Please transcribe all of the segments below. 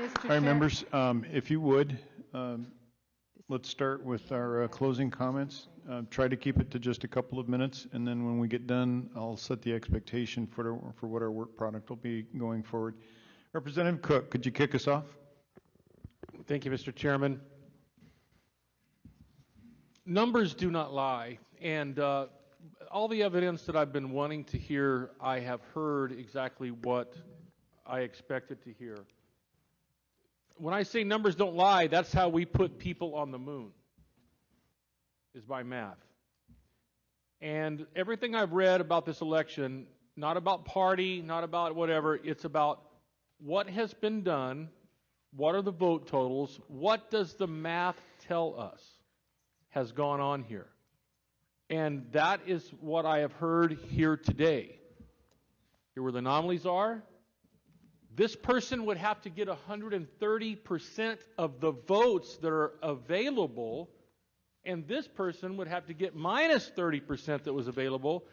Mr. All right, Chair. members, if you would, let's start with our closing comments. Try to keep it to just a couple of minutes, and then when we get done, I'll set the expectation for what our work product will be going forward. Representative Cook, could you kick us off? Thank you, Mr. Chairman. Numbers do not lie, and all the evidence that I've been wanting to hear, I have heard exactly what I expected to hear. When I say numbers don't lie, that's how we put people on the moon, is by math. And everything I've read about this election, not about party, not about whatever, it's about what has been done, what are the vote totals, what does the math tell us has gone on here. And that is what I have heard here today. Here where the anomalies are. This person would have to get 130% of the votes that are available, and this person would have to get minus 30% that was available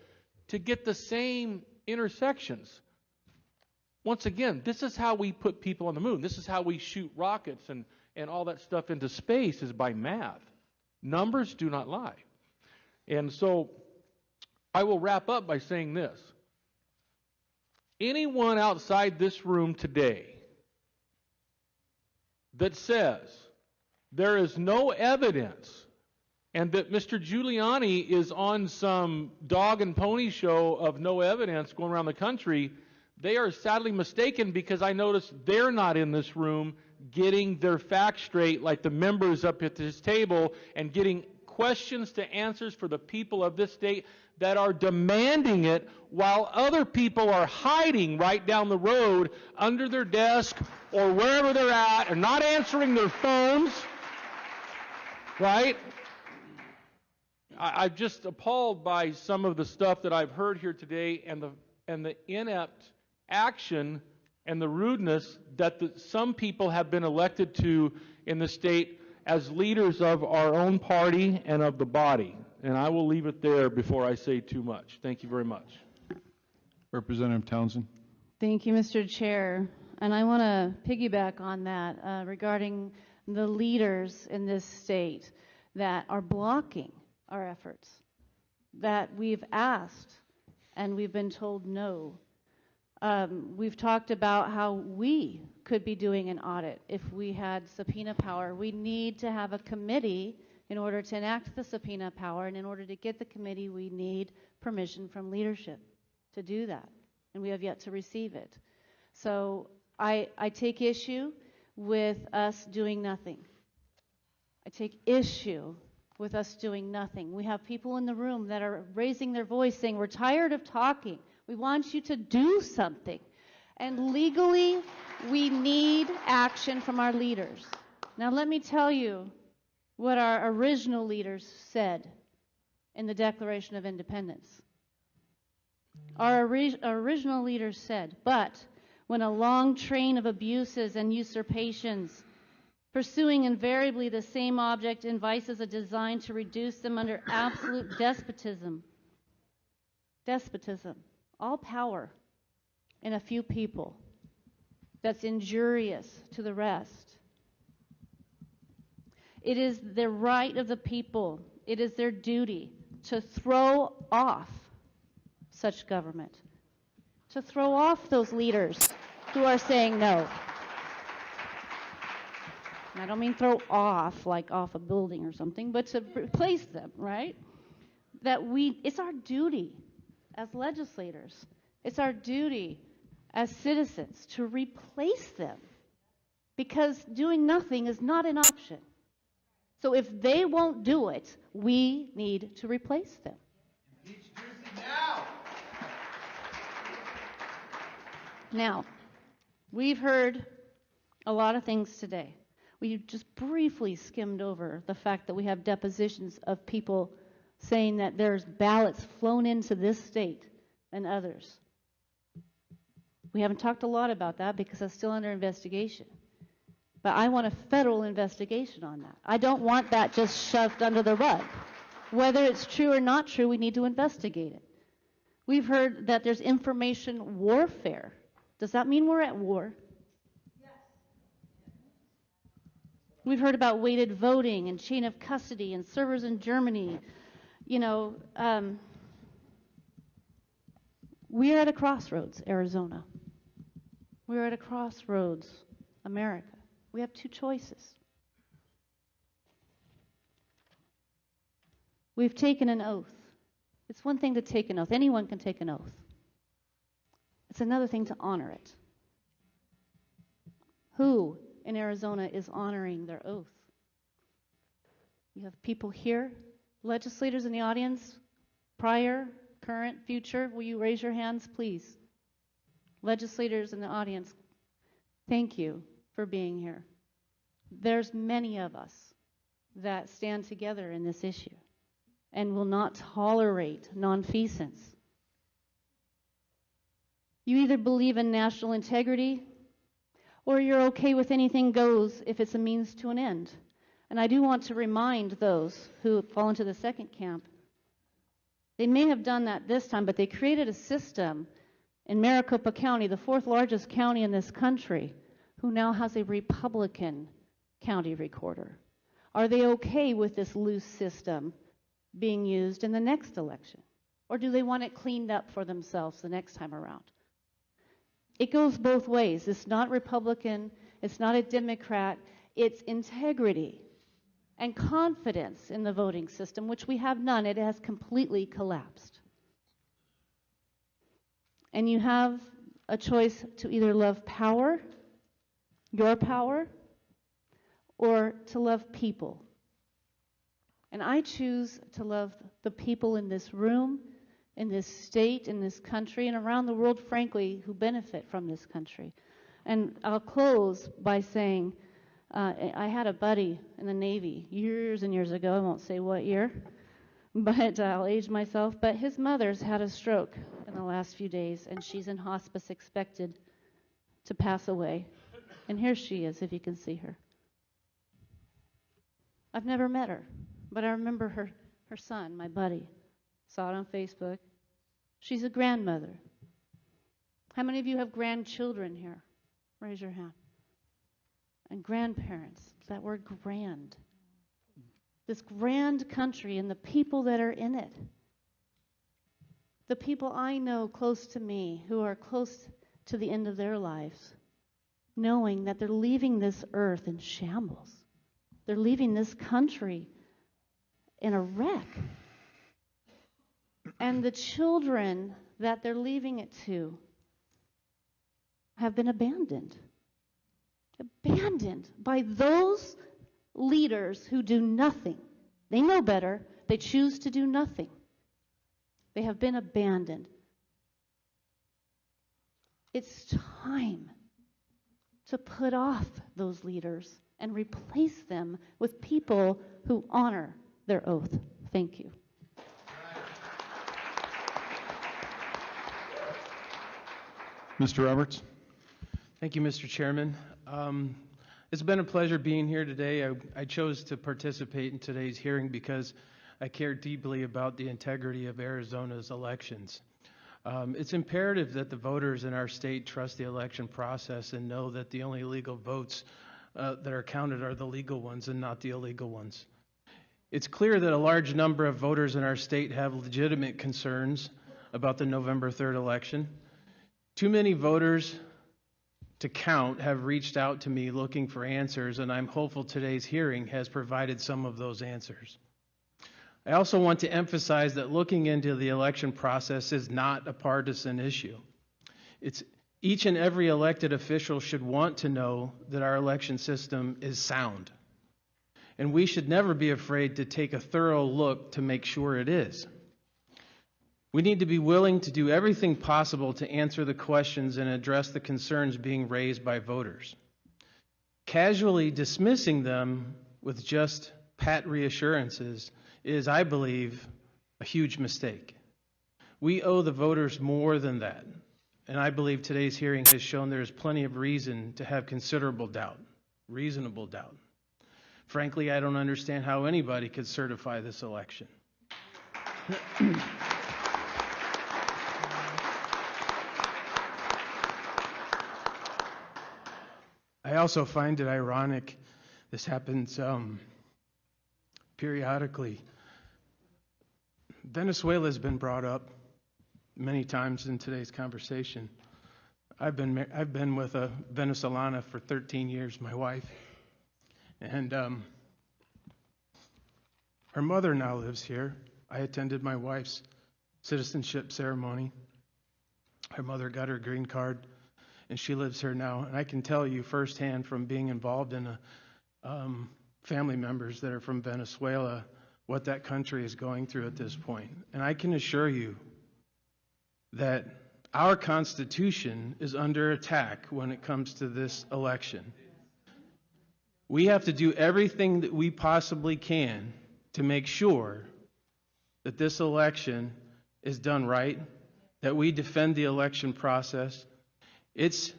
to get the same intersections. Once again, this is how we put people on the moon. This is how we shoot rockets and all that stuff into space, is by math. Numbers do not lie. And so I will wrap up by saying this. Anyone outside this room today that says there is no evidence and that Mr. Giuliani is on some dog and pony show of no evidence going around the country, they are sadly mistaken, because I notice they're not in this room getting their facts straight like the members up at this table and getting questions to answers for the people of this state that are demanding it, while other people are hiding right down the road under their desk or wherever they're at and not answering their phones, right? I'm just appalled by some of the stuff that I've heard here today, and the inept action and the rudeness that some people have been elected to in the state as leaders of our own party and of the body. And I will leave it there before I say too much. Thank you very much. Representative Townsend. Thank you, Mr. Chair. And I want to piggyback on that regarding the leaders in this state that are blocking our efforts, that we've asked and we've been told no. We've talked about how we could be doing an audit if we had subpoena power. We need to have a committee in order to enact the subpoena power, and in order to get the committee, we need permission from leadership to do that, and we have yet to receive it. So I take issue with us doing nothing. I take issue with us doing nothing. We have people in the room that are raising their voice saying, we're tired of talking. We want you to do something. And legally, we need action from our leaders. Now let me tell you what our original leaders said in the Declaration of Independence. Our original leaders said, but when a long train of abuses and usurpations, pursuing invariably the same object and vices are designed to reduce them under absolute despotism, all power in a few people that's injurious to the rest. It is the right of the people, it is their duty to throw off such government, to throw off those leaders who are saying no. And I don't mean throw off like off a building or something, but to replace them, right? It's our duty as legislators, it's our duty as citizens to replace them, because doing nothing is not an option. So if they won't do it, we need to replace them. Now, we've heard a lot of things today. We just briefly skimmed over the fact that we have depositions of people saying that there's ballots flown into this state and others. We haven't talked a lot about that because that's still under investigation. But I want a federal investigation on that. I don't want that just shoved under the rug. Whether it's true or not true, we need to investigate it. We've heard that there's information warfare. Does that mean we're at war? Yes. We've heard about weighted voting and chain of custody and servers in Germany. You know, we are at a crossroads, Arizona. We're at a crossroads, America. We have two choices. We've taken an oath. It's one thing to take an oath. Anyone can take an oath. It's another thing to honor it. Who in Arizona is honoring their oath? You have people here, legislators in the audience, prior, current, future. Will you raise your hands, please? Legislators in the audience, thank you for being here. There's many of us that stand together in this issue and will not tolerate nonfeasance. You either believe in national integrity or you're okay with anything goes if it's a means to an end. And I do want to remind those who fall into the second camp, they may have done that this time, but they created a system in Maricopa County, the fourth largest county in this country, who now has a Republican county recorder. Are they okay with this loose system being used in the next election? Or do they want it cleaned up for themselves the next time around? It goes both ways. It's not Republican, it's not a Democrat, it's integrity and confidence in the voting system, which we have none. It has completely collapsed. And you have a choice to either love power, your power, or to love people. And I choose to love the people in this room, in this state, in this country, and around the world, frankly, who benefit from this country. And I'll close by saying, I had a buddy in the Navy years and years ago, I won't say what year, but I'll age myself, but his mother's had a stroke in the last few days, and she's in hospice expected to pass away. And here she is, if you can see her. I've never met her, but I remember her son, my buddy. Saw it on Facebook. She's a grandmother. How many of you have grandchildren here? Raise your hand. And grandparents, that word grand. This grand country and the people that are in it. The people I know close to me who are close to the end of their lives, knowing that they're leaving this earth in shambles. They're leaving this country in a wreck. And the children that they're leaving it to have been abandoned. Abandoned by those leaders who do nothing. They know better. They choose to do nothing. They have been abandoned. It's time to put off those leaders and replace them with people who honor their oath. Thank you. Mr. Roberts? Thank you, Mr. Chairman. It's been a pleasure being here today. I chose to participate in today's hearing because I care deeply about the integrity of Arizona's elections. It's imperative that the voters in our state trust the election process and know that the only legal votes that are counted are the legal ones and not the illegal ones. It's clear that a large number of voters in our state have legitimate concerns about the November 3rd election. Too many voters to count have reached out to me looking for answers, and I'm hopeful today's hearing has provided some of those answers. I also want to emphasize that looking into the election process is not a partisan issue. Each and every elected official should want to know that our election system is sound. And we should never be afraid to take a thorough look to make sure it is. We need to be willing to do everything possible to answer the questions and address the concerns being raised by voters. Casually dismissing them with just pat reassurances is, I believe, a huge mistake. We owe the voters more than that, and I believe today's hearing has shown there is plenty of reason to have considerable doubt, reasonable doubt. Frankly, I don't understand how anybody could certify this election. I also find it ironic This happens periodically. Venezuela has been brought up many times in today's conversation. I've been with a Venezolana for 13 years, my wife, and her mother now lives here. I attended my wife's citizenship ceremony. Her mother got her green card, and she lives here now. And I can tell you firsthand from being involved in family members that are from Venezuela what that country is going through at this point. And I can assure you that our Constitution is under attack when it comes to this election. We have to do everything that we possibly can to make sure that this election is done right, that we defend the election process. It's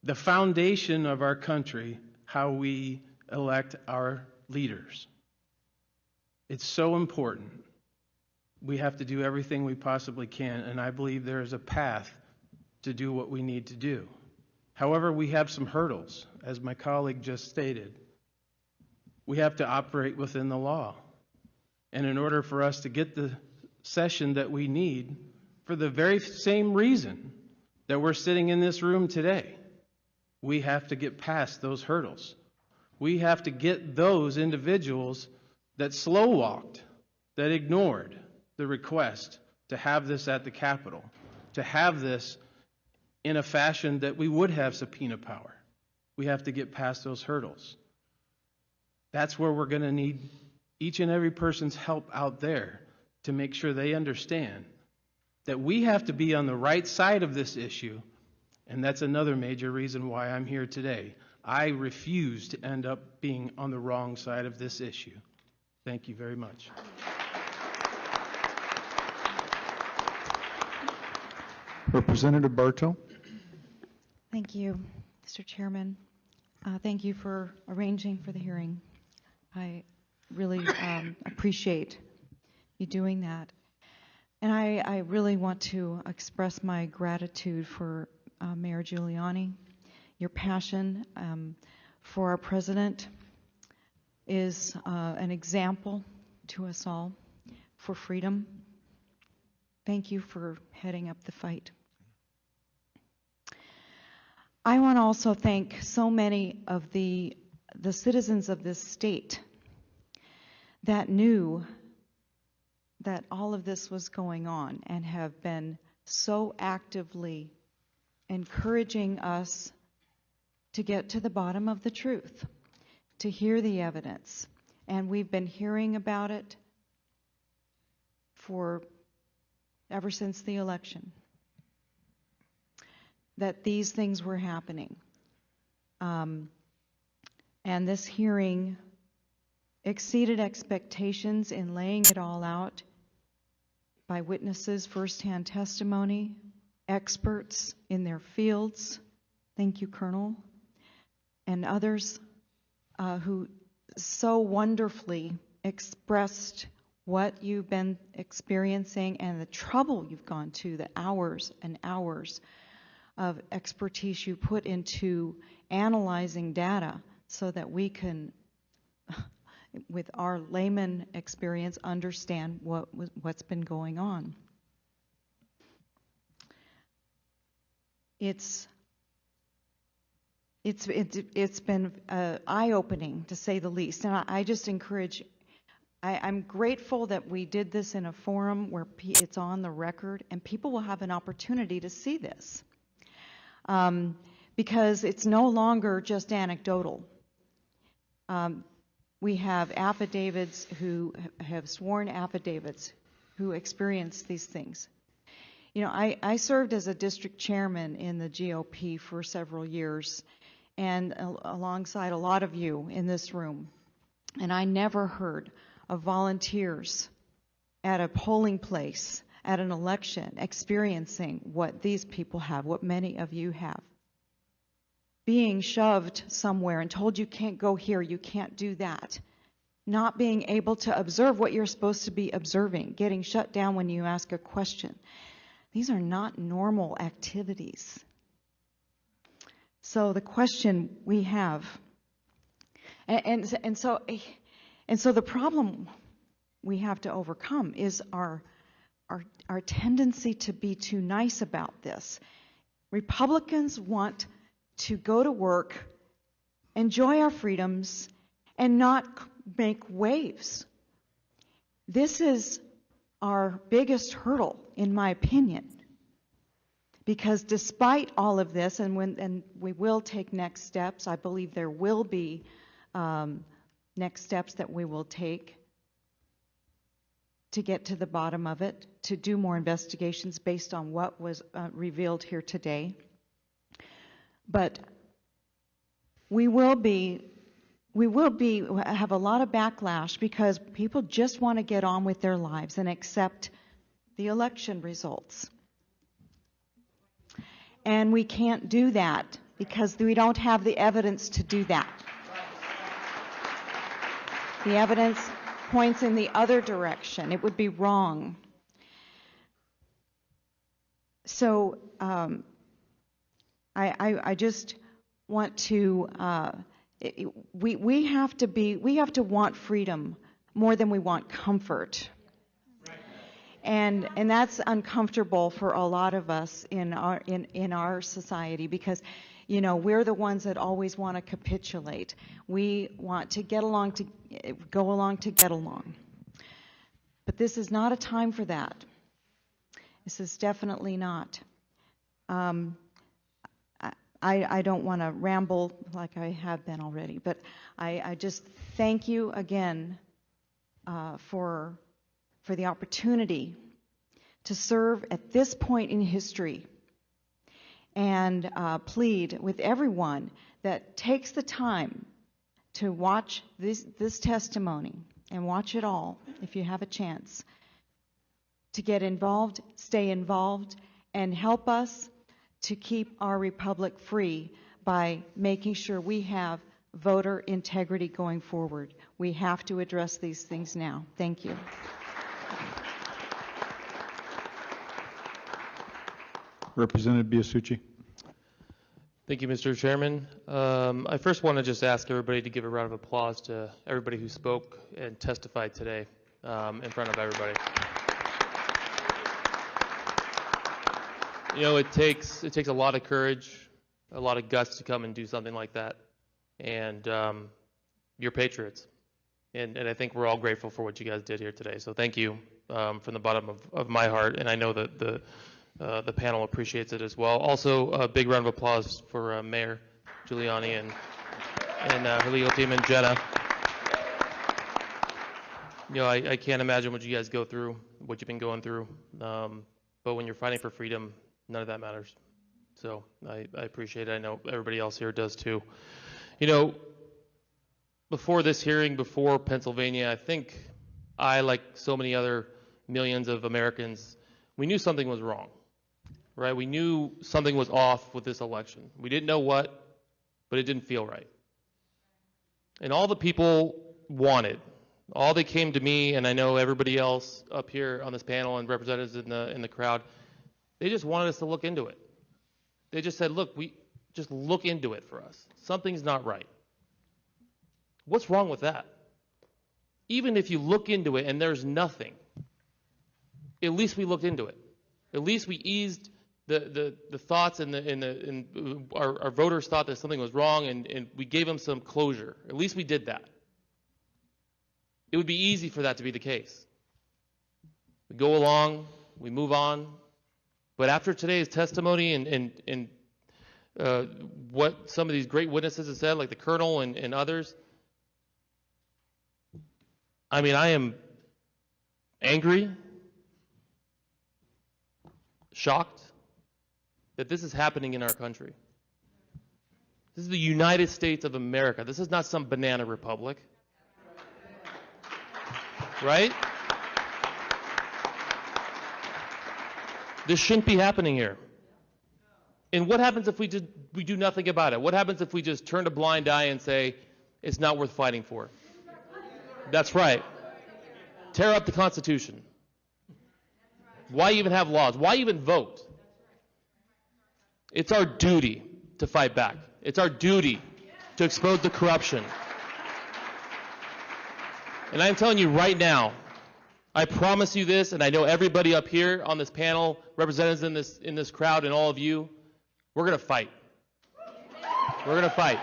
the foundation of our country, how we elect our leaders. It's so important. We have to do everything we possibly can, and I believe there is a path to do what we need to do. However, we have some hurdles, as my colleague just stated. We have to operate within the law. And in order for us to get the session that we need, for the very same reason that we're sitting in this room today, we have to get past those hurdles. We have to get those individuals that slow-walked, that ignored the request to have this at the Capitol, to have this in a fashion that we would have subpoena power. We have to get past those hurdles. That's where we're going to need each and every person's help out there to make sure they understand that we have to be on the right side of this issue, and that's another major reason why I'm here today. I refuse to end up being on the wrong side of this issue. Thank you very much. Representative Bartow. Thank you, Mr. Chairman. Thank you for arranging for the hearing. I really appreciate you doing that. And I really want to express my gratitude for Mayor Giuliani. Your passion for our president is an example to us all for freedom. Thank you for heading up the fight. I want to also thank so many of the citizens of this state that knew that all of this was going on and have been so actively encouraging us to get to the bottom of the truth, to hear the evidence. And we've been hearing about it ever since the election, that these things were happening. And this hearing exceeded expectations in laying it all out by witnesses, firsthand testimony, experts in their fields. Thank you, Colonel, and others who so wonderfully expressed what you've been experiencing and the trouble you've gone to, the hours and hours of expertise you put into analyzing data so that we can, with our layman experience, understand what's been going on. It's been eye-opening, to say the least, and I just encourage. I'm grateful that we did this in a forum where it's on the record and people will have an opportunity to see this, because it's no longer just anecdotal. We have affidavits who have sworn affidavits who experienced these things. You know, I served as a district chairman in the GOP for several years, and alongside a lot of you in this room, and I never heard of volunteers at a polling place, at an election, experiencing what these people have, what many of you have. Being shoved somewhere and told you can't go here, you can't do that. Not being able to observe what you're supposed to be observing, getting shut down when you ask a question. These are not normal activities. So the question we have, And so the problem we have to overcome is our tendency to be too nice about this. Republicans want to go to work, enjoy our freedoms, and not make waves. This is our biggest hurdle, in my opinion, because despite all of this, and we will take next steps, I believe there will be next steps that we will take to get to the bottom of it, to do more investigations based on what was revealed here today. But we will have a lot of backlash because people just want to get on with their lives and accept the election results. And we can't do that because we don't have the evidence to do that. The evidence points in the other direction. It would be wrong. So I just want to we have to want freedom more than we want comfort. And that's uncomfortable for a lot of us in our society because, you know, we're the ones that always want to capitulate. We want to go along to get along. But this is not a time for that. This is definitely not. I don't want to ramble like I have been already, but I just thank you again for the opportunity to serve at this point in history and plead with everyone that takes the time to watch this testimony and watch it all if you have a chance to get involved, stay involved, and help us to keep our republic free by making sure we have voter integrity going forward. We have to address these things now. Thank you. Representative Biasucci. Thank you, Mr. Chairman. I first want to just ask everybody to give a round of applause to everybody who spoke and testified today in front of everybody. You know, it takes a lot of courage, a lot of guts to come and do something like that, and you're patriots, and I think we're all grateful for what you guys did here today. So thank you from the bottom of my heart, and I know that the panel appreciates it as well. Also, a big round of applause for Mayor Giuliani and her legal team and Jenna. You know, I can't imagine what you guys go through, what you've been going through, but when you're fighting for freedom, none of that matters. So I appreciate it. I know everybody else here does too. You know, before this hearing, before Pennsylvania, I think I, like so many other millions of Americans, we knew something was wrong, right? We knew something was off with this election. We didn't know what, but it didn't feel right. And all the people wanted, all they came to me, and I know everybody else up here on this panel and representatives in the crowd, they just wanted us to look into it. They just said, look, we just look into it for us. Something's not right. What's wrong with that? Even if you look into it and there's nothing, at least we looked into it. At least we eased the thoughts and our voters thought that something was wrong, and we gave them some closure. At least we did that. It would be easy for that to be the case. We go along, we move on. But after today's testimony and what some of these great witnesses have said, like the Colonel and others, I mean, I am angry, shocked that this is happening in our country. This is the United States of America. This is not some banana republic. Right? This shouldn't be happening here. And what happens if we do nothing about it? What happens if we just turn a blind eye and say, it's not worth fighting for? That's right. Tear up the Constitution. Why even have laws? Why even vote? It's our duty to fight back. It's our duty to expose the corruption. And I'm telling you right now, I promise you this, and I know everybody up here on this panel, representatives in this crowd, and all of you, we're going to fight. We're going to fight.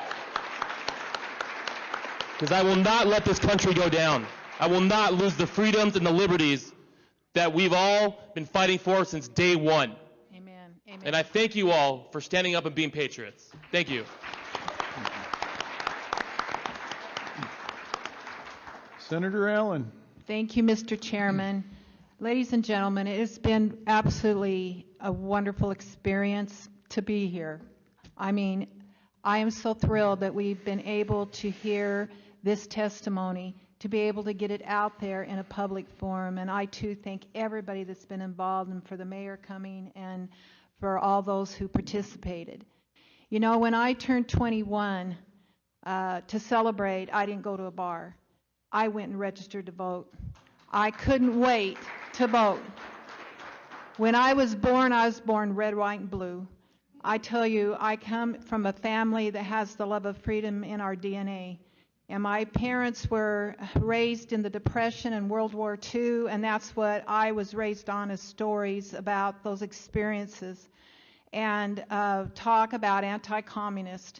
Because I will not let this country go down. I will not lose the freedoms and the liberties that we've all been fighting for since day one. Amen. Amen. And I thank you all for standing up and being patriots. Thank you. Senator Allen. Thank you, Mr. Chairman. Ladies and gentlemen, it has been absolutely a wonderful experience to be here. I mean, I am so thrilled that we've been able to hear this testimony, to be able to get it out there in a public forum. And I, too, thank everybody that's been involved, and for the mayor coming, and for all those who participated. You know, when I turned 21 to celebrate, I didn't go to a bar. I went and registered to vote. I couldn't wait to vote. When I was born red, white, and blue. I tell you, I come from a family that has the love of freedom in our DNA. And my parents were raised in the Depression and World War II, and that's what I was raised on, as stories about those experiences. And talk about anti-communist.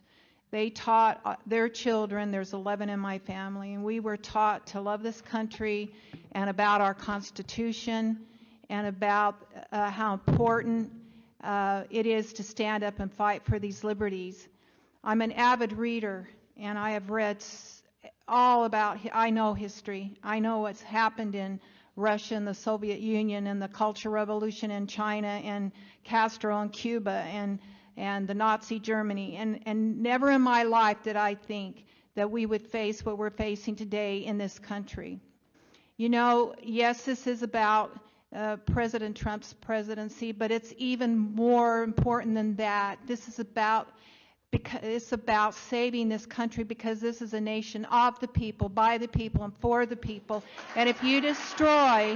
They taught their children, there's 11 in my family, and we were taught to love this country and about our Constitution and about how important it is to stand up and fight for these liberties. I'm an avid reader, and I have read all about, I know history. I know what's happened in Russia and the Soviet Union and the Cultural Revolution in China and Castro in Cuba and the Nazi Germany. And never in my life did I think that we would face what we're facing today in this country. You know, yes, this is about President Trump's presidency, but it's even more important than that. This is about, because it's about saving this country, because this is a nation of the people, by the people, and for the people. And if you destroy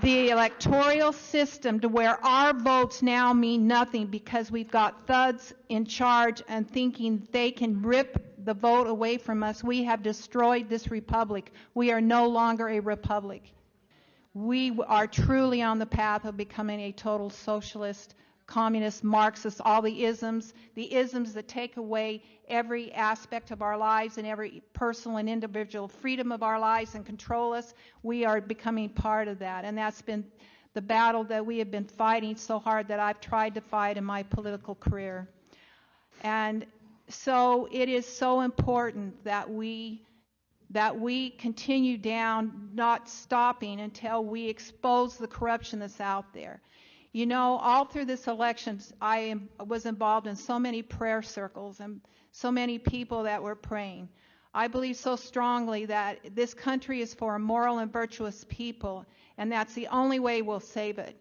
the electoral system to where our votes now mean nothing because we've got thugs in charge and thinking they can rip the vote away from us, we have destroyed this republic. We are no longer a republic. We are truly on the path of becoming a total socialist, communist, Marxist, all the isms that take away every aspect of our lives and every personal and individual freedom of our lives and control us. We are becoming part of that, and that's been the battle that we have been fighting so hard that I've tried to fight in my political career. And so it is so important that we continue down, not stopping until we expose the corruption that's out there. You know, all through this election, I was involved in so many prayer circles and so many people that were praying. I believe so strongly that this country is for moral and virtuous people, and that's the only way we'll save it.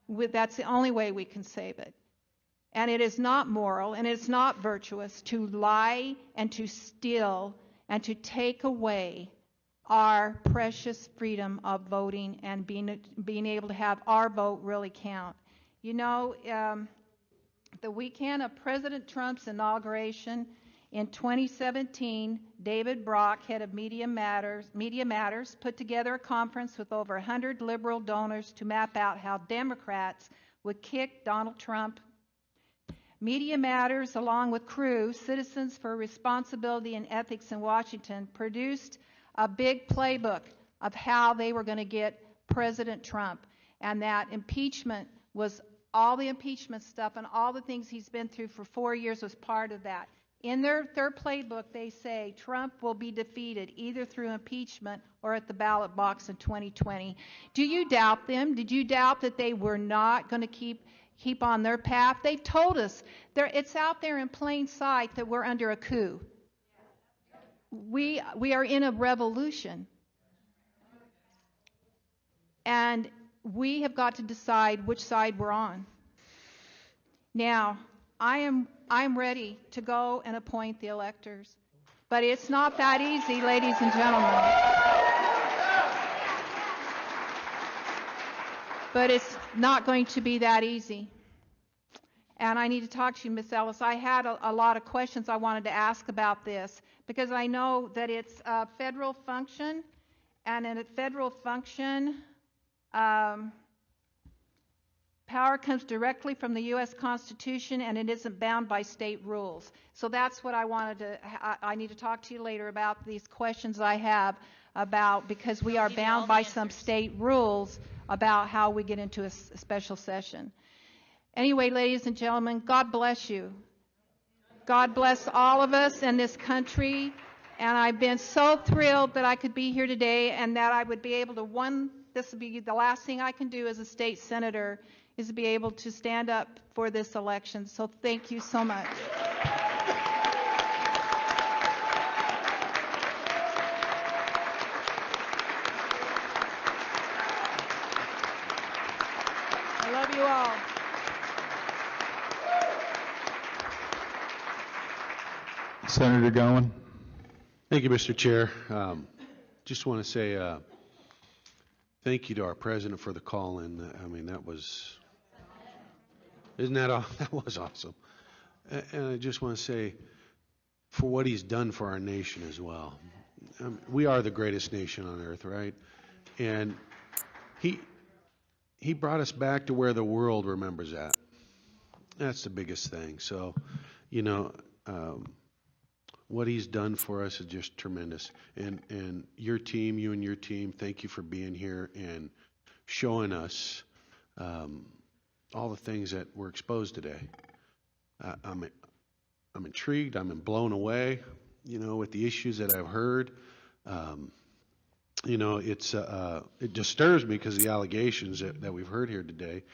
That's the only way we can save it. And it is not moral and it's not virtuous to lie and to steal and to take away our precious freedom of voting and being able to have our vote really count. You know, the weekend of President Trump's inauguration in 2017, David Brock, head of Media Matters, put together a conference with over 100 liberal donors to map out how Democrats would kick Donald Trump. Media Matters, along with Crew, Citizens for Responsibility and Ethics in Washington, produced a big playbook of how they were going to get President Trump, and that impeachment was all the impeachment stuff and all the things he's been through for 4 years was part of that. In their playbook, they say Trump will be defeated either through impeachment or at the ballot box in 2020. Do you doubt them? Did you doubt that they were not going to keep on their path? They've told us. It's out there in plain sight that we're under a coup. We are in a revolution. And we have got to decide which side we're on. Now, I'm ready to go and appoint the electors. But it's not that easy, ladies and gentlemen. But it's not going to be that easy. And I need to talk to you, Ms. Ellis. I had a lot of questions I wanted to ask about this because I know that it's a federal function, and in a federal function, power comes directly from the U.S. Constitution, and it isn't bound by state rules. So that's what I wanted to, I need to talk to you later about these questions I have about, because we are bound by some state rules about how we get into a special session. Anyway, ladies and gentlemen, God bless you. God bless all of us in this country, and I've been so thrilled that I could be here today and that I would be able to, this would be the last thing I can do as a state senator, is to be able to stand up for this election. So thank you so much. I love you all. Senator Gowan. Thank you, Mr. Chair. Just want to say thank you to our president for the call-in. I mean, that was, isn't that all? That was awesome. And I just want to say for what he's done for our nation as well. We are the greatest nation on earth, right? And he brought us back to where the world remembers that. That's the biggest thing. So, you know, what he's done for us is just tremendous. And your team, you and your team, thank you for being here and showing us all the things that were exposed today. I'm intrigued. I'm blown away, you know, with the issues that I've heard. You know, it disturbs me because of the allegations that we've heard here today.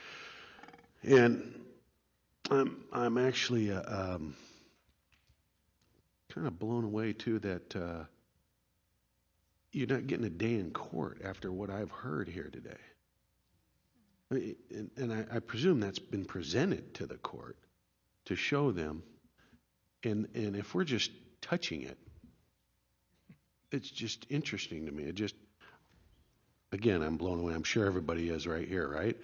And I'm actually kind of blown away too that you're not getting a day in court after what I've heard here today. And I presume that's been presented to the court to show them. And if we're just touching it, it's just interesting to me. It just, again, I'm blown away. I'm sure everybody is right here, right?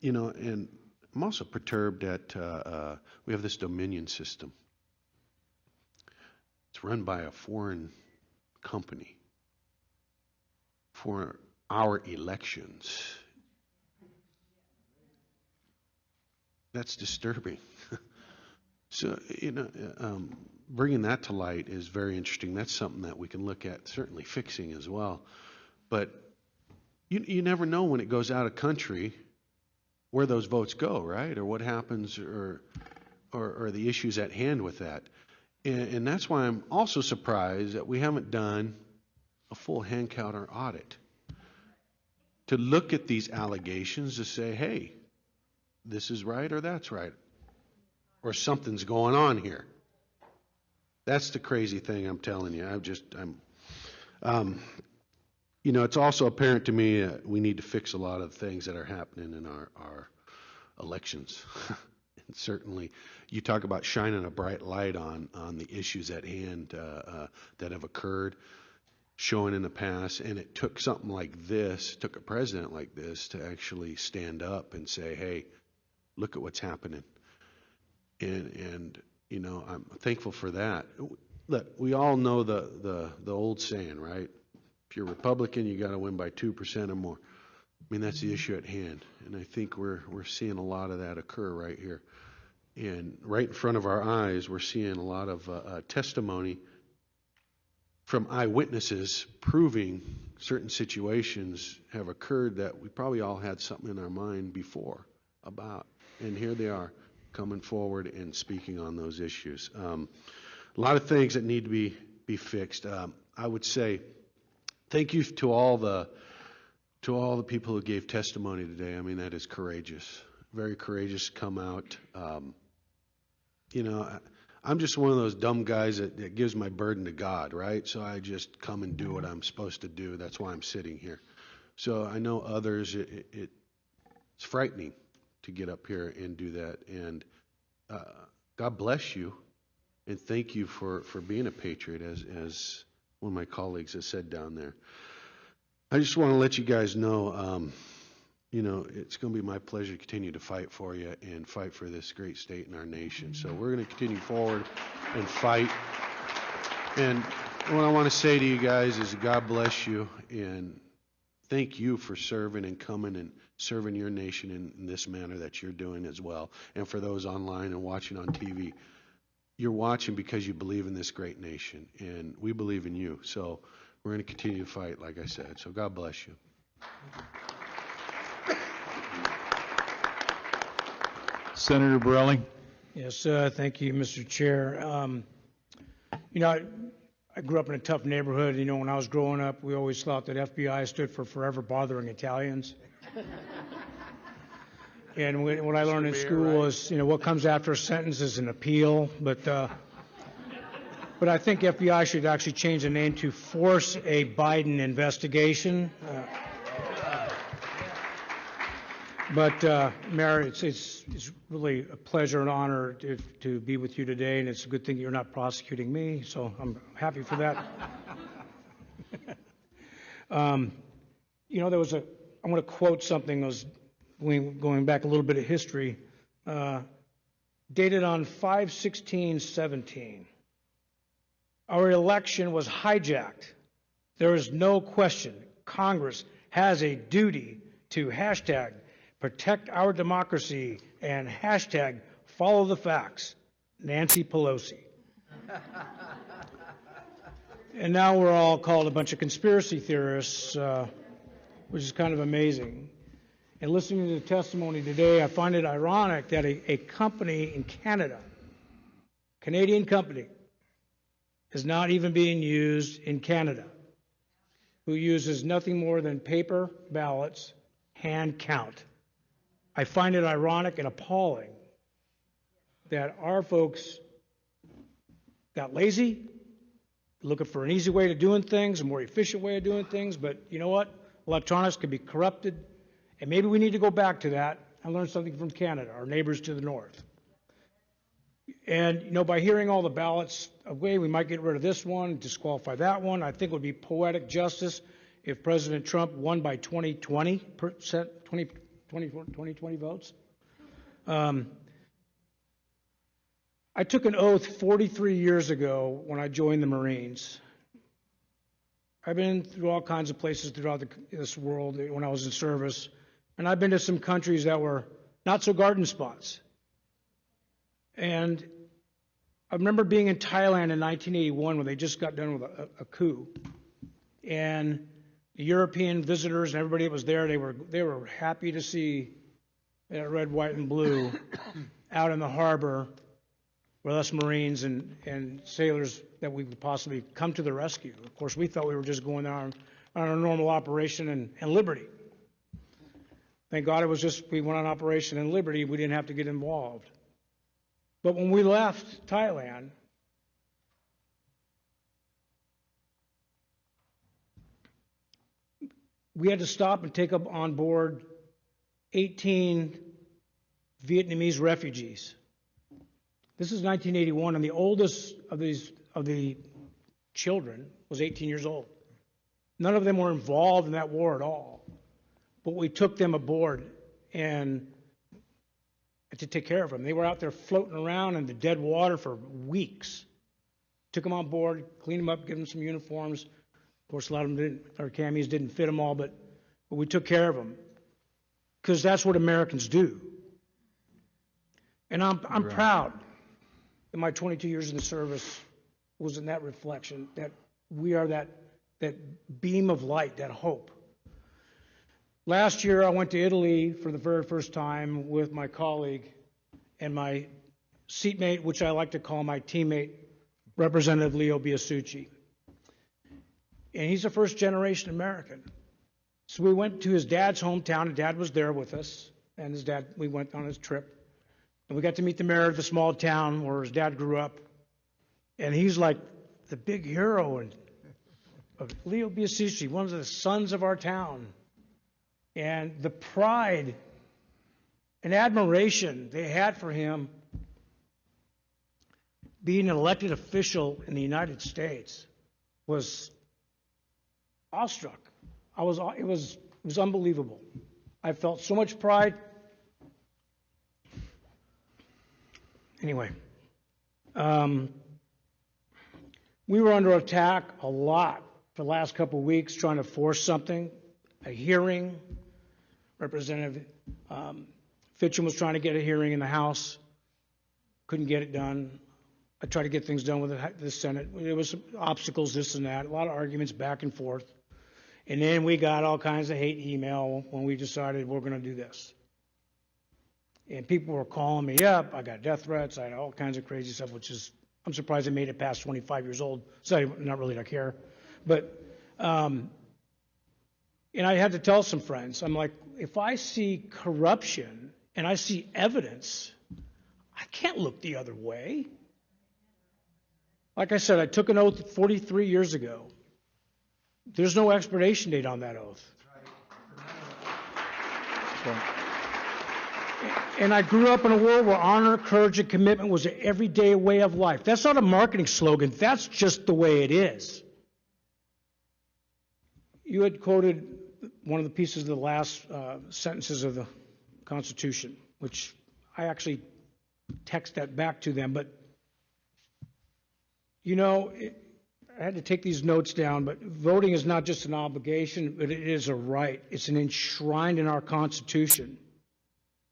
You know, and I'm also perturbed that we have this Dominion system. It's run by a foreign company for our elections. That's disturbing. So, you know, bringing that to light is very interesting. That's something that we can look at, certainly fixing as well. But you never know when it goes out of country where those votes go, right? Or what happens, or the issues at hand with that. And that's why I'm also surprised that we haven't done a full hand count or audit to look at these allegations to say, hey, this is right or that's right, or something's going on here. That's the crazy thing, I'm telling you. You know, it's also apparent to me that we need to fix a lot of things that are happening in our elections. And certainly, you talk about shining a bright light on the issues at hand that have occurred, showing in the past, and it took something like this, took a president like this to actually stand up and say, hey, look at what's happening. And you know, I'm thankful for that. Look, we all know the old saying, right? If you're Republican, you got to win by 2% or more. I mean, that's the issue at hand, and I think we're seeing a lot of that occur right here. And right in front of our eyes, we're seeing a lot of testimony from eyewitnesses proving certain situations have occurred that we probably all had something in our mind before about. And here they are coming forward and speaking on those issues. A lot of things that need to be fixed. I would say thank you to all the people who gave testimony today. I mean, that is courageous, very courageous to come out. You know, I'm just one of those dumb guys that gives my burden to God, right? So I just come and do what I'm supposed to do. That's why I'm sitting here. So I know others, it's frightening to get up here and do that. And God bless you, and thank you for being a patriot, as one of my colleagues has said down there. I just want to let you guys know, you know, it's going to be my pleasure to continue to fight for you and fight for this great state and our nation. So we're going to continue forward and fight. And what I want to say to you guys is God bless you and thank you for serving and coming and serving your nation in this manner that you're doing as well. And for those online and watching on TV, you're watching because you believe in this great nation, and we believe in you. So we're going to continue to fight, like I said. So God bless you. Senator Borelli? Yes, thank you, Mr. Chair. You know, I grew up in a tough neighborhood. You know, when I was growing up, we always thought that FBI stood for Forever Bothering Italians. And what I learned in school was, you know, what comes after a sentence is an appeal. But I think FBI should actually change the name to Force a Biden Investigation. Mayor, it's really a pleasure and honor to be with you today, and it's a good thing you're not prosecuting me, so I'm happy for that. You know, I want to quote something that was going back a little bit of history, dated on 5/16/17. Our election was hijacked. There is no question Congress has a duty to hashtag protect our democracy and hashtag follow the facts. Nancy Pelosi. And now we're all called a bunch of conspiracy theorists, which is kind of amazing. And listening to the testimony today, I find it ironic that a company in Canada, Canadian company, is not even being used in Canada, who uses nothing more than paper ballots, hand count. I find it ironic and appalling that our folks got lazy, looking for an easy way of doing things, a more efficient way of doing things, but you know what? Electronics can be corrupted, and maybe we need to go back to that and learn something from Canada, our neighbors to the north. And, you know, by hearing all the ballots away, we might get rid of this one, disqualify that one. I think it would be poetic justice if President Trump won by 20 votes. I took an oath 43 years ago when I joined the Marines. I've been through all kinds of places throughout this world when I was in service, and I've been to some countries that were not so garden spots. And I remember being in Thailand in 1981 when they just got done with a coup, and the European visitors and everybody that was there, they were happy to see that red, white, and blue out in the harbor with us Marines and sailors that we could possibly come to the rescue. Of course, we thought we were just going on a normal operation in Liberty. Thank God it was just we went on Operation in Liberty. We didn't have to get involved. But when we left Thailand, we had to stop and take up on board 18 Vietnamese refugees. This is 1981, and the oldest of the children was 18 years old. None of them were involved in that war at all. But we took them aboard and to take care of them. They were out there floating around in the dead water for weeks. Took them on board, cleaned them up, gave them some uniforms. Of course, a lot of them our camis didn't fit them all, but we took care of them because that's what Americans do. And I'm proud that my 22 years in the service was in that reflection, that we are that beam of light, that hope. Last year, I went to Italy for the very first time with my colleague and my seatmate, which I like to call my teammate, Representative Leo Biasucci. And he's a first-generation American. So we went to his dad's hometown, and Dad was there with us. And his dad, we went on his trip. And we got to meet the mayor of the small town where his dad grew up. And he's like the big hero of Leo Biasucci, one of the sons of our town. And the pride and admiration they had for him being an elected official in the United States was awestruck. It was unbelievable. I felt so much pride. Anyway, we were under attack a lot for the last couple of weeks trying to force something, a hearing. Representative Fitchum was trying to get a hearing in the House, couldn't get it done. I tried to get things done with the Senate. There was some obstacles, this and that, a lot of arguments back and forth. And then we got all kinds of hate email when we decided we're going to do this. And people were calling me up. I got death threats. I had all kinds of crazy stuff, which is, I'm surprised I made it past 25 years old. So I'm not really, I care. But, and I had to tell some friends, I'm like, if I see corruption and I see evidence, I can't look the other way. Like I said, I took an oath 43 years ago. There's no expiration date on that oath. And I grew up in a world where honor, courage, and commitment was an everyday way of life. That's not a marketing slogan. That's just the way it is. You had quoted one of the pieces of the last sentences of the Constitution, which I actually text that back to them. But, you know, I had to take these notes down, but voting is not just an obligation, but it is a right. It's an enshrined in our Constitution.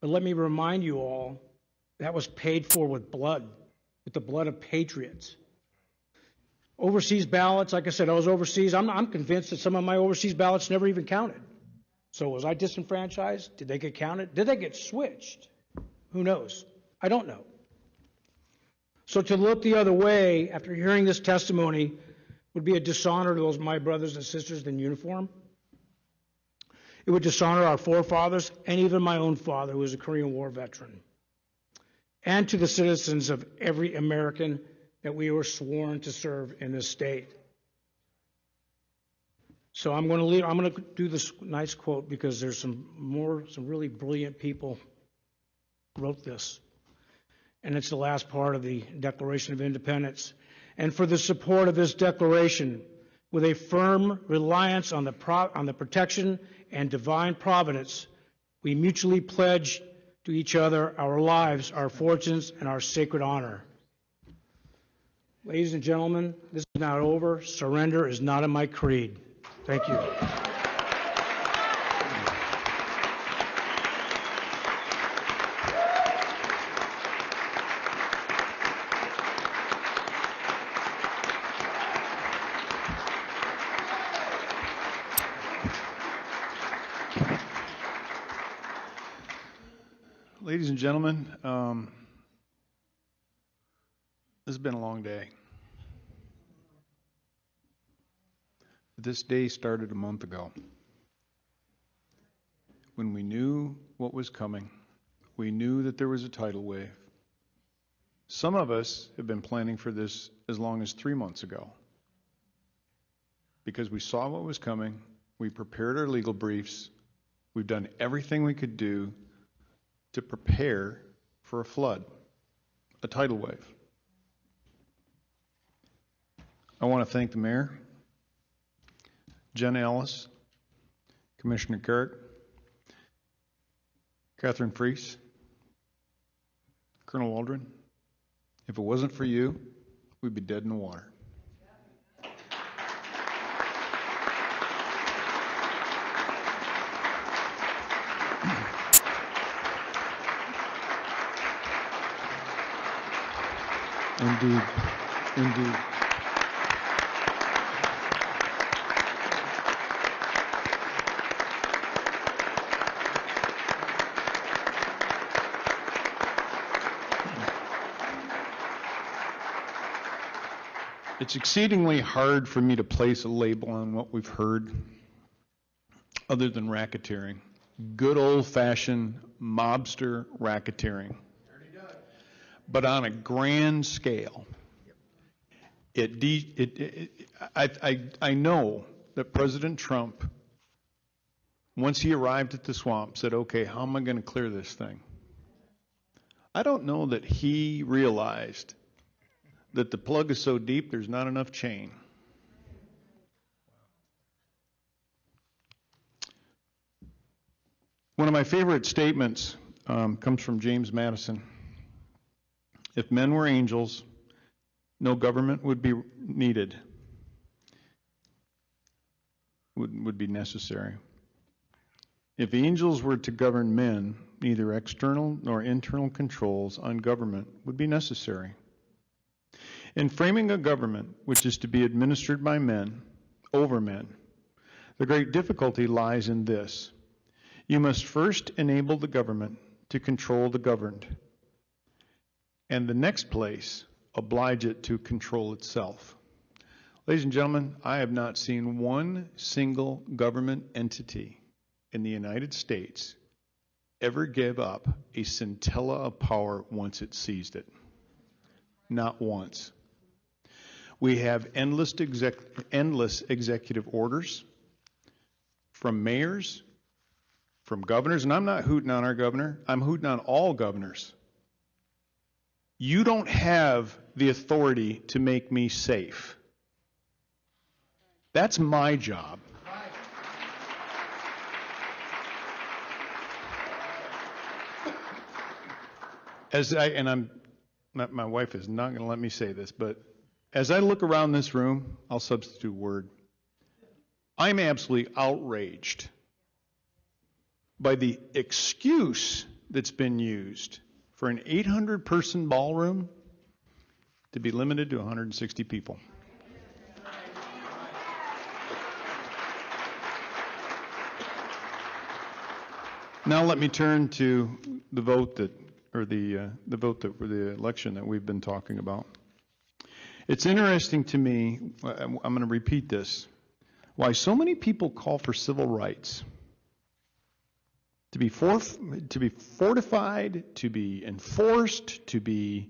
But let me remind you all, that was paid for with blood, with the blood of patriots. Overseas ballots, like I said, I was overseas. I'm convinced that some of my overseas ballots never even counted. So was I disenfranchised? Did they get counted? Did they get switched? Who knows? I don't know. So to look the other way after hearing this testimony would be a dishonor to those my brothers and sisters in uniform. It would dishonor our forefathers and even my own father, who was a Korean War veteran, and to the citizens of every American that we were sworn to serve in this state. So I'm going to do this nice quote because there's some really brilliant people wrote this. And it's the last part of the Declaration of Independence. And for the support of this declaration, with a firm reliance on the protection and divine providence, we mutually pledge to each other our lives, our fortunes, and our sacred honor. Ladies and gentlemen, this is not over. Surrender is not in my creed. Thank you. Ladies and gentlemen, this has been a long day. This day started a month ago. When we knew what was coming, we knew that there was a tidal wave. Some of us have been planning for this as long as 3 months ago. Because we saw what was coming, we prepared our legal briefs, we've done everything we could do to prepare for a flood, a tidal wave. I want to thank the mayor, Jen Ellis, Commissioner Carrick, Catherine Freese, Colonel Waldron. If it wasn't for you, we'd be dead in the water. Indeed. Indeed. It's exceedingly hard for me to place a label on what we've heard other than racketeering. Good old-fashioned mobster racketeering. But on a grand scale, I know that President Trump, once he arrived at the swamp, said, okay, how am I going to clear this thing? I don't know that he realized that the plug is so deep there's not enough chain. One of my favorite statements comes from James Madison. If men were angels, no government would be needed, would be necessary. If angels were to govern men, neither external nor internal controls on government would be necessary. In framing a government which is to be administered by men, over men, the great difficulty lies in this. You must first enable the government to control the governed, and the next place, oblige it to control itself. Ladies and gentlemen, I have not seen one single government entity in the United States ever give up a scintilla of power once it seized it. Not once. We have endless executive orders from mayors, from governors, and I'm not hooting on our governor, I'm hooting on all governors. You don't have the authority to make me safe. That's my job. My wife is not going to let me say this, but as I look around this room, I'll substitute a word. I'm absolutely outraged by the excuse that's been used for an 800-person ballroom to be limited to 160 people. Now let me turn to the vote the election that we've been talking about. It's interesting to me, I'm going to repeat this, why so many people call for civil rights. To be fortified, to be enforced, to be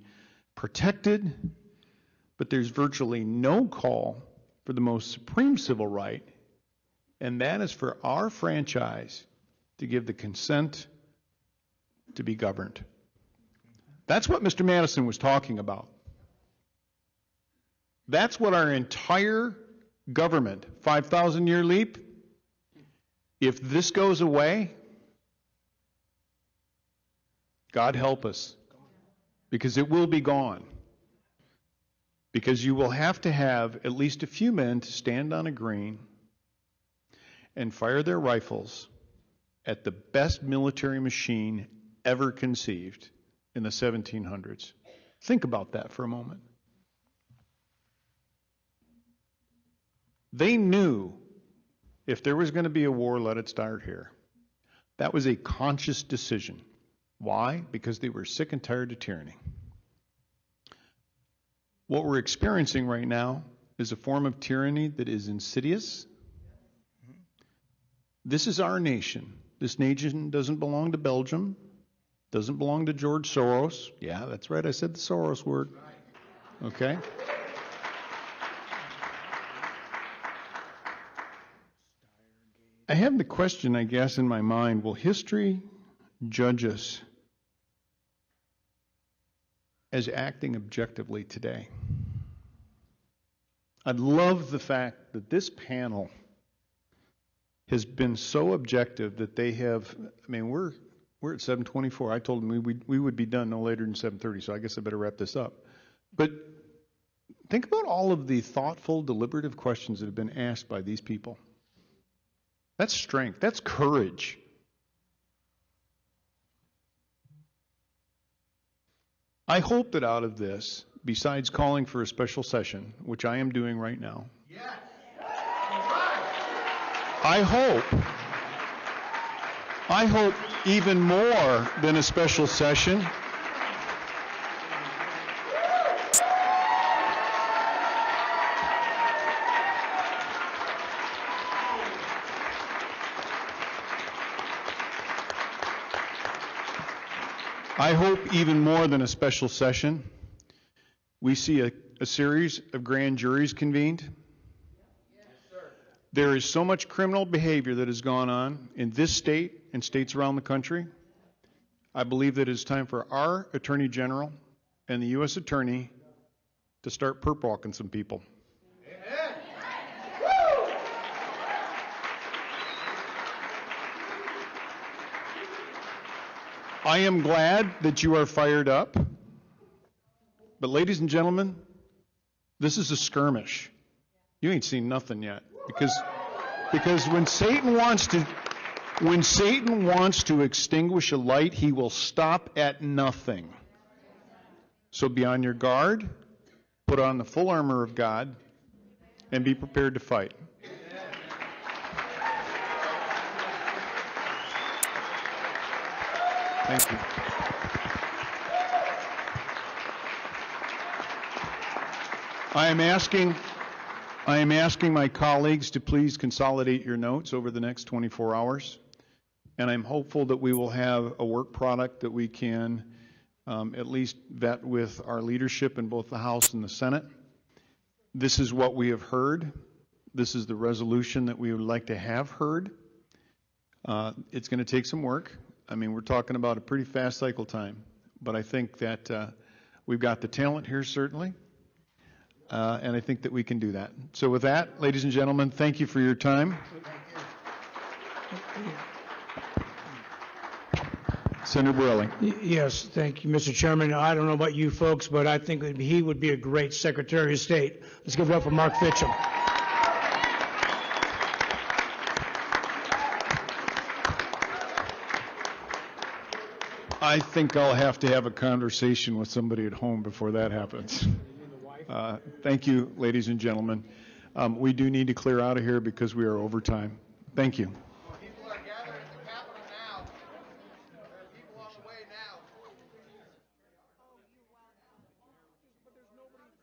protected, but there's virtually no call for the most supreme civil right, and that is for our franchise to give the consent to be governed. That's what Mr. Madison was talking about. That's what our entire government, 5,000-year leap, if this goes away, God help us, because it will be gone. Because you will have to have at least a few men to stand on a green and fire their rifles at the best military machine ever conceived in the 1700s. Think about that for a moment. They knew if there was going to be a war, let it start here. That was a conscious decision. Why? Because they were sick and tired of tyranny. What we're experiencing right now is a form of tyranny that is insidious. This is our nation. This nation doesn't belong to Belgium, doesn't belong to George Soros. Yeah, that's right, I said the Soros word. Okay? I have the question, I guess, in my mind, will history judge us as acting objectively today? I'd love the fact that this panel has been so objective that they have, I mean, we're at 7:24. I told them we would be done no later than 7:30, so I guess I better wrap this up. But think about all of the thoughtful, deliberative questions that have been asked by these people. That's strength. That's courage. I hope that out of this, besides calling for a special session, which I am doing right now, I hope even more than a special session, we see a series of grand juries convened. There is so much criminal behavior that has gone on in this state and states around the country. I believe that it's time for our Attorney General and the U.S. Attorney to start perp walking some people. I am glad that you are fired up. But ladies and gentlemen, this is a skirmish. You ain't seen nothing yet. Because when Satan wants to extinguish a light, he will stop at nothing. So be on your guard, put on the full armor of God, and be prepared to fight. Thank you. I am asking my colleagues to please consolidate your notes over the next 24 hours. And I'm hopeful that we will have a work product that we can at least vet with our leadership in both the House and the Senate. This is what we have heard. This is the resolution that we would like to have heard. It's going to take some work. I mean, we're talking about a pretty fast cycle time. But I think that we've got the talent here, certainly. And I think that we can do that. So with that, ladies and gentlemen, thank you for your time. Senator Borelli. Yes, thank you, Mr. Chairman. I don't know about you folks, but I think that he would be a great Secretary of State. Let's give it up for Mark Fitcham. I think I'll have to have a conversation with somebody at home before that happens. Thank you, ladies and gentlemen. We do need to clear out of here because we are over time. Thank you. People are gathering at the Capitol now. There are people on the way now. But there's nobody,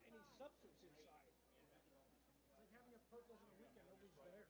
any substance inside. It's like having a purple on a weekend, nobody's there.